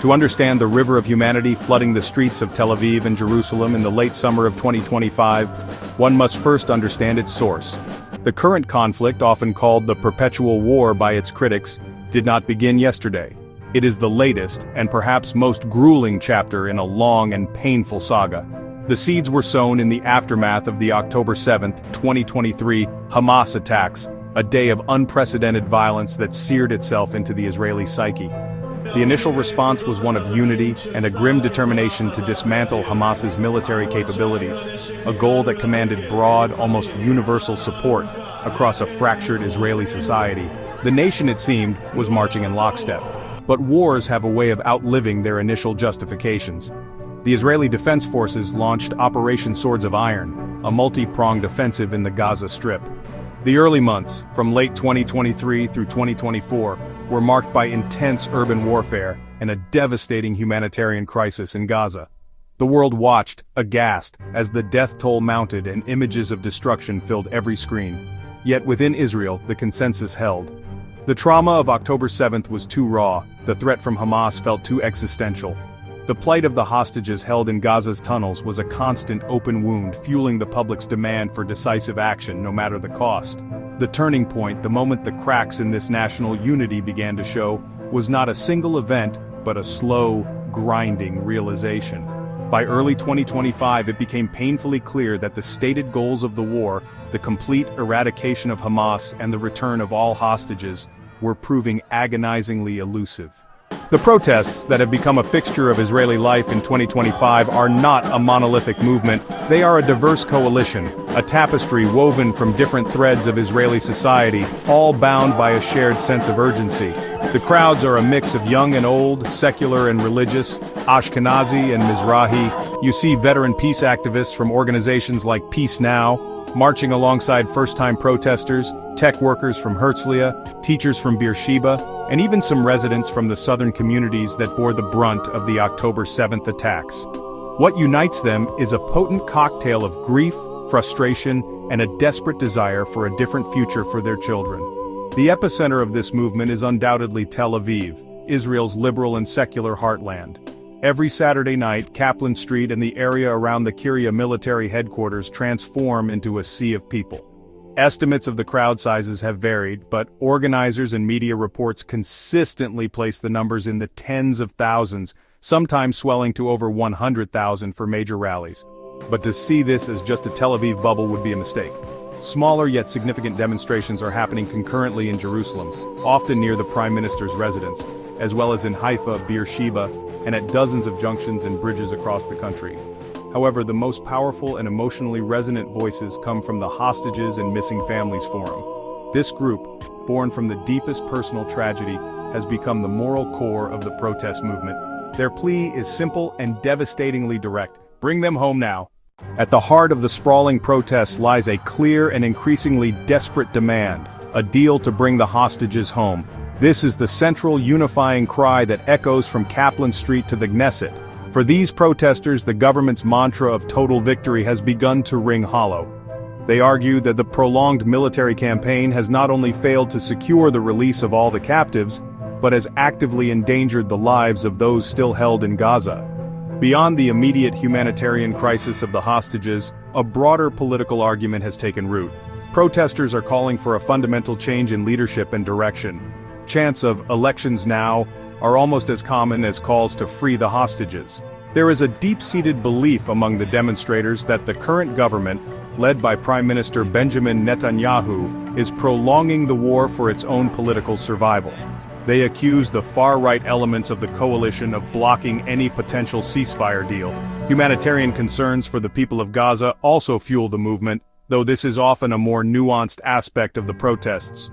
To understand the river of humanity flooding the streets of Tel Aviv and Jerusalem in the late summer of 2025, one must first understand its source. The current conflict, often called the perpetual war by its critics, did not begin yesterday. It is the latest, and perhaps most grueling chapter in a long and painful saga. The seeds were sown in the aftermath of the October 7, 2023, Hamas attacks, a day of unprecedented violence that seared itself into the Israeli psyche. The initial response was one of unity and a grim determination to dismantle Hamas's military capabilities, a goal that commanded broad, almost universal support across a fractured Israeli society. The nation, it seemed, was marching in lockstep. But wars have a way of outliving their initial justifications. The Israeli Defense Forces launched Operation Swords of Iron, a multi-pronged offensive in the Gaza Strip. The early months, from late 2023 through 2024, were marked by intense urban warfare and a devastating humanitarian crisis in Gaza. The world watched, aghast, as the death toll mounted and images of destruction filled every screen. Yet within Israel, the consensus held. The trauma of October 7th was too raw, the threat from Hamas felt too existential. The plight of the hostages held in Gaza's tunnels was a constant open wound, fueling the public's demand for decisive action no matter the cost. The turning point, the moment the cracks in this national unity began to show, was not a single event, but a slow, grinding realization. By early 2025, it became painfully clear that the stated goals of the war, the complete eradication of Hamas and the return of all hostages, were proving agonizingly elusive. The protests that have become a fixture of Israeli life in 2025 are not a monolithic movement, they are a diverse coalition, a tapestry woven from different threads of Israeli society, all bound by a shared sense of urgency. The crowds are a mix of young and old, secular and religious, Ashkenazi and Mizrahi. You see veteran peace activists from organizations like Peace Now, marching alongside first-time protesters, tech workers from Herzliya, teachers from Beersheba, and even some residents from the southern communities that bore the brunt of the October 7th attacks. What unites them is a potent cocktail of grief, frustration, and a desperate desire for a different future for their children. The epicenter of this movement is undoubtedly Tel Aviv, Israel's liberal and secular heartland. Every Saturday night, Kaplan Street and the area around the Kiryat military headquarters transform into a sea of people. Estimates of the crowd sizes have varied, but organizers and media reports consistently place the numbers in the tens of thousands, sometimes swelling to over 100,000 for major rallies. But to see this as just a Tel Aviv bubble would be a mistake. Smaller yet significant demonstrations are happening concurrently in Jerusalem, often near the Prime Minister's residence, as well as in Haifa, Beersheba, and at dozens of junctions and bridges across the country. However, the most powerful and emotionally resonant voices come from the Hostages and Missing Families Forum. This group, born from the deepest personal tragedy, has become the moral core of the protest movement. Their plea is simple and devastatingly direct: bring them home now. At the heart of the sprawling protests lies a clear and increasingly desperate demand: a deal to bring the hostages home. This is the central unifying cry that echoes from Kaplan Street to the Knesset. For these protesters, the government's mantra of total victory has begun to ring hollow. They argue that the prolonged military campaign has not only failed to secure the release of all the captives, but has actively endangered the lives of those still held in Gaza. Beyond the immediate humanitarian crisis of the hostages, a broader political argument has taken root. Protesters are calling for a fundamental change in leadership and direction. Chants of "elections now" are almost as common as calls to free the hostages. There is a deep-seated belief among the demonstrators that the current government, led by Prime Minister Benjamin Netanyahu, is prolonging the war for its own political survival. They accuse the far-right elements of the coalition of blocking any potential ceasefire deal. Humanitarian concerns for the people of Gaza also fuel the movement, though this is often a more nuanced aspect of the protests.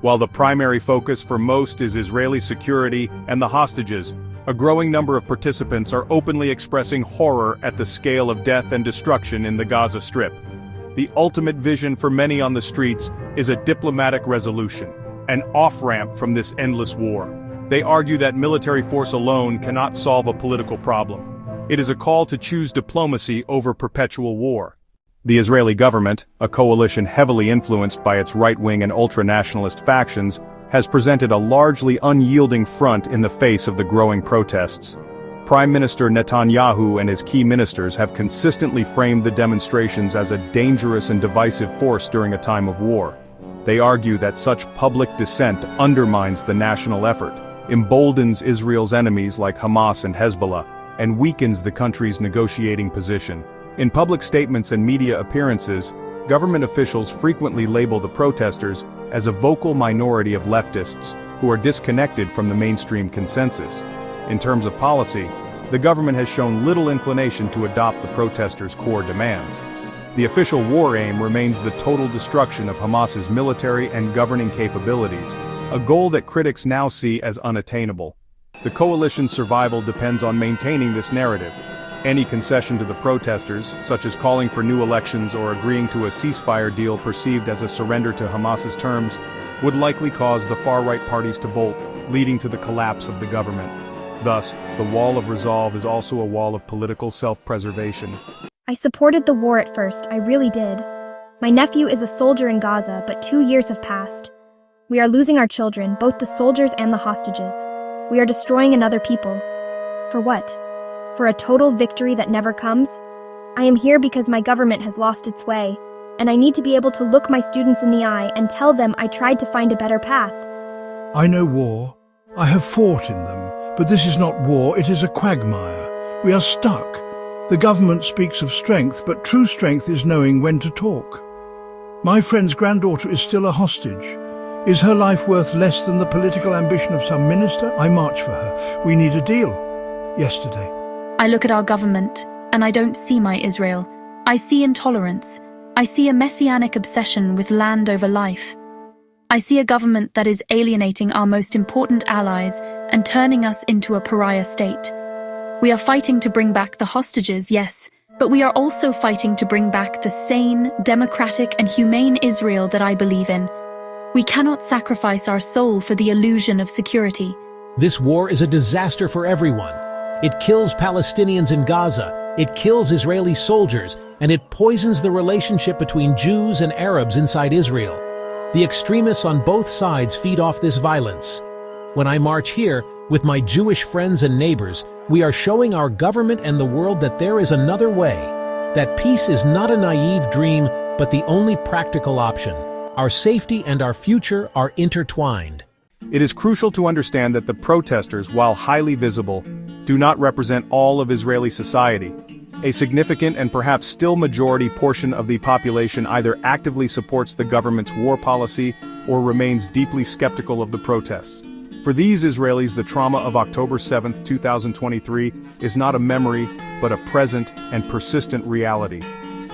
While the primary focus for most is Israeli security and the hostages, a growing number of participants are openly expressing horror at the scale of death and destruction in the Gaza Strip. The ultimate vision for many on the streets is a diplomatic resolution, an off-ramp from this endless war. They argue that military force alone cannot solve a political problem. It is a call to choose diplomacy over perpetual war. The Israeli government, a coalition heavily influenced by its right-wing and ultra-nationalist factions, has presented a largely unyielding front in the face of the growing protests. Prime Minister Netanyahu and his key ministers have consistently framed the demonstrations as a dangerous and divisive force during a time of war. They argue that such public dissent undermines the national effort, emboldens Israel's enemies like Hamas and Hezbollah, and weakens the country's negotiating position. In public statements and media appearances, government officials frequently label the protesters as a vocal minority of leftists who are disconnected from the mainstream consensus. In terms of policy, the government has shown little inclination to adopt the protesters' core demands. The official war aim remains the total destruction of Hamas's military and governing capabilities, a goal that critics now see as unattainable. The coalition's survival depends on maintaining this narrative. Any concession to the protesters, such as calling for new elections or agreeing to a ceasefire deal perceived as a surrender to Hamas's terms, would likely cause the far-right parties to bolt, leading to the collapse of the government. Thus, the wall of resolve is also a wall of political self-preservation. I supported the war at first, I really did. My nephew is a soldier in Gaza, but 2 years have passed. We are losing our children, both the soldiers and the hostages. We are destroying another people. For what? For a total victory that never comes? I am here because my government has lost its way, and I need to be able to look my students in the eye and tell them I tried to find a better path. I know war. I have fought in them. But this is not war, it is a quagmire. We are stuck. The government speaks of strength, but true strength is knowing when to talk. My friend's granddaughter is still a hostage. Is her life worth less than the political ambition of some minister? I march for her. We need a deal. Yesterday. I look at our government, and I don't see my Israel. I see intolerance. I see a messianic obsession with land over life. I see a government that is alienating our most important allies and turning us into a pariah state. We are fighting to bring back the hostages, yes, but we are also fighting to bring back the sane, democratic, and humane Israel that I believe in. We cannot sacrifice our soul for the illusion of security. This war is a disaster for everyone. It kills Palestinians in Gaza, it kills Israeli soldiers, and it poisons the relationship between Jews and Arabs inside Israel. The extremists on both sides feed off this violence. When I march here, with my Jewish friends and neighbors, we are showing our government and the world that there is another way, that peace is not a naive dream, but the only practical option. Our safety and our future are intertwined. It is crucial to understand that the protesters, while highly visible, do not represent all of Israeli society. A significant and perhaps still majority portion of the population either actively supports the government's war policy or remains deeply skeptical of the protests. For these Israelis, the trauma of October 7, 2023 is not a memory, but a present and persistent reality.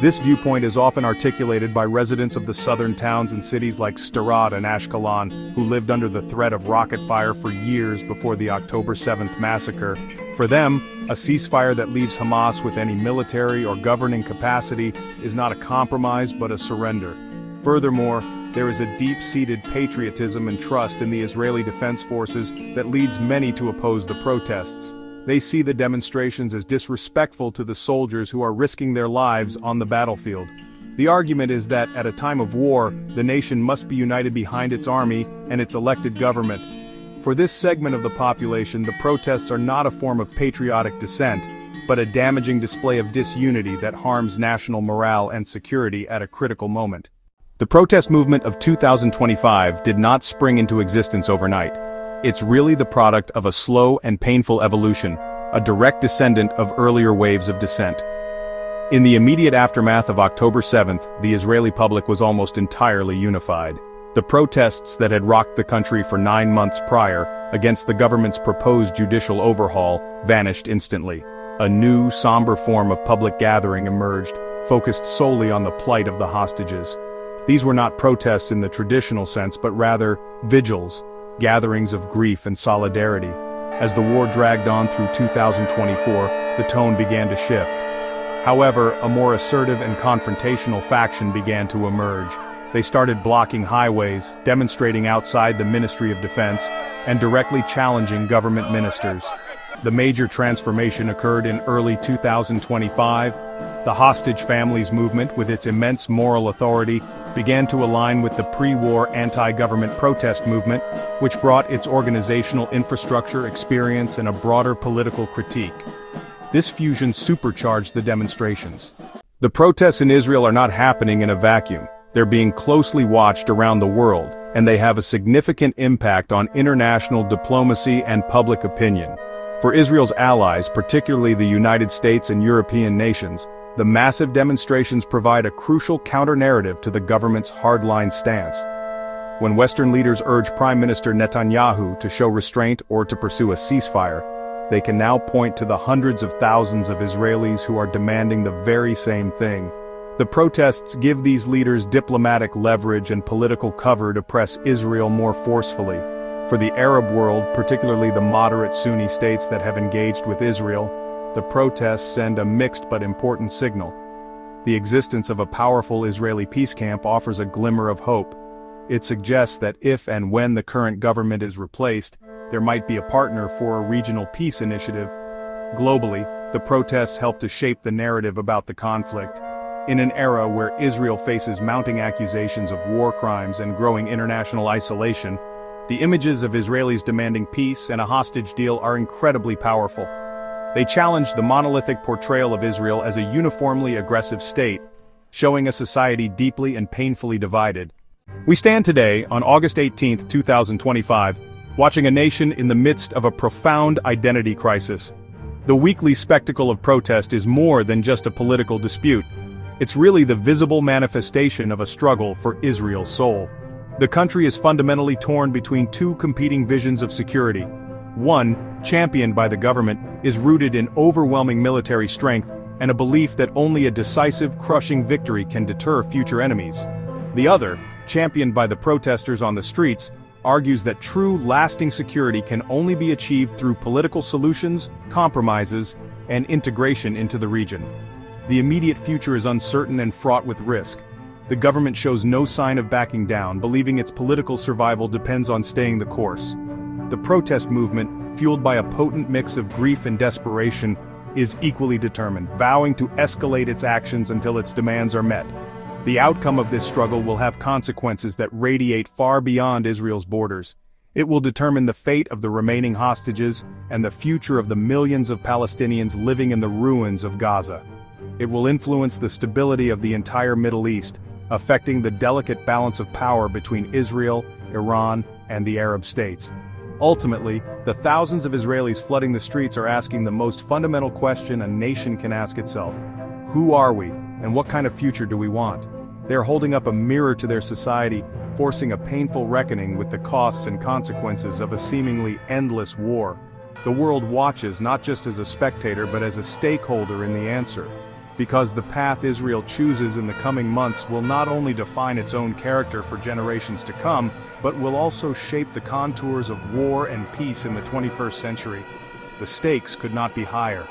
This viewpoint is often articulated by residents of the southern towns and cities like Sderot and Ashkelon, who lived under the threat of rocket fire for years before the October 7th massacre. For them, a ceasefire that leaves Hamas with any military or governing capacity is not a compromise but a surrender. Furthermore, there is a deep-seated patriotism and trust in the Israeli Defense Forces that leads many to oppose the protests. They see the demonstrations as disrespectful to the soldiers who are risking their lives on the battlefield. The argument is that at a time of war, the nation must be united behind its army and its elected government. For this segment of the population, the protests are not a form of patriotic dissent, but a damaging display of disunity that harms national morale and security at a critical moment. The protest movement of 2025 did not spring into existence overnight. It's really the product of a slow and painful evolution, a direct descendant of earlier waves of dissent. In the immediate aftermath of October 7th, the Israeli public was almost entirely unified. The protests that had rocked the country for 9 months prior, against the government's proposed judicial overhaul, vanished instantly. A new, somber form of public gathering emerged, focused solely on the plight of the hostages. These were not protests in the traditional sense, but rather vigils, gatherings of grief and solidarity. As the war dragged on through 2024, the tone began to shift. However, a more assertive and confrontational faction began to emerge. They started blocking highways, demonstrating outside the Ministry of Defense, and directly challenging government ministers. The major transformation occurred in early 2025. The hostage families movement, with its immense moral authority, began to align with the pre-war anti-government protest movement, which brought its organizational infrastructure, experience, and a broader political critique. This fusion supercharged the demonstrations. The protests in Israel are not happening in a vacuum. They're being closely watched around the world, and they have a significant impact on international diplomacy and public opinion. For Israel's allies, particularly the United States and European nations, the massive demonstrations provide a crucial counter-narrative to the government's hardline stance. When Western leaders urge Prime Minister Netanyahu to show restraint or to pursue a ceasefire, they can now point to the hundreds of thousands of Israelis who are demanding the very same thing. The protests give these leaders diplomatic leverage and political cover to press Israel more forcefully. For the Arab world, particularly the moderate Sunni states that have engaged with Israel, the protests send a mixed but important signal. The existence of a powerful Israeli peace camp offers a glimmer of hope. It suggests that if and when the current government is replaced, there might be a partner for a regional peace initiative. Globally, the protests help to shape the narrative about the conflict. In an era where Israel faces mounting accusations of war crimes and growing international isolation, the images of Israelis demanding peace and a hostage deal are incredibly powerful. They challenge the monolithic portrayal of Israel as a uniformly aggressive state, showing a society deeply and painfully divided. We stand today, on August 18, 2025, watching a nation in the midst of a profound identity crisis. The weekly spectacle of protest is more than just a political dispute. It's really the visible manifestation of a struggle for Israel's soul. The country is fundamentally torn between two competing visions of security. One, championed by the government, is rooted in overwhelming military strength and a belief that only a decisive, crushing victory can deter future enemies. The other, championed by the protesters on the streets, argues that true, lasting security can only be achieved through political solutions, compromises, and integration into the region. The immediate future is uncertain and fraught with risk. The government shows no sign of backing down, believing its political survival depends on staying the course. The protest movement, fueled by a potent mix of grief and desperation, is equally determined, vowing to escalate its actions until its demands are met. The outcome of this struggle will have consequences that radiate far beyond Israel's borders. It will determine the fate of the remaining hostages and the future of the millions of Palestinians living in the ruins of Gaza. It will influence the stability of the entire Middle East, affecting the delicate balance of power between Israel, Iran, and the Arab states. Ultimately, the thousands of Israelis flooding the streets are asking the most fundamental question a nation can ask itself. Who are we, and what kind of future do we want? They're holding up a mirror to their society, forcing a painful reckoning with the costs and consequences of a seemingly endless war. The world watches not just as a spectator but as a stakeholder in the answer. Because the path Israel chooses in the coming months will not only define its own character for generations to come, but will also shape the contours of war and peace in the 21st century. The stakes could not be higher.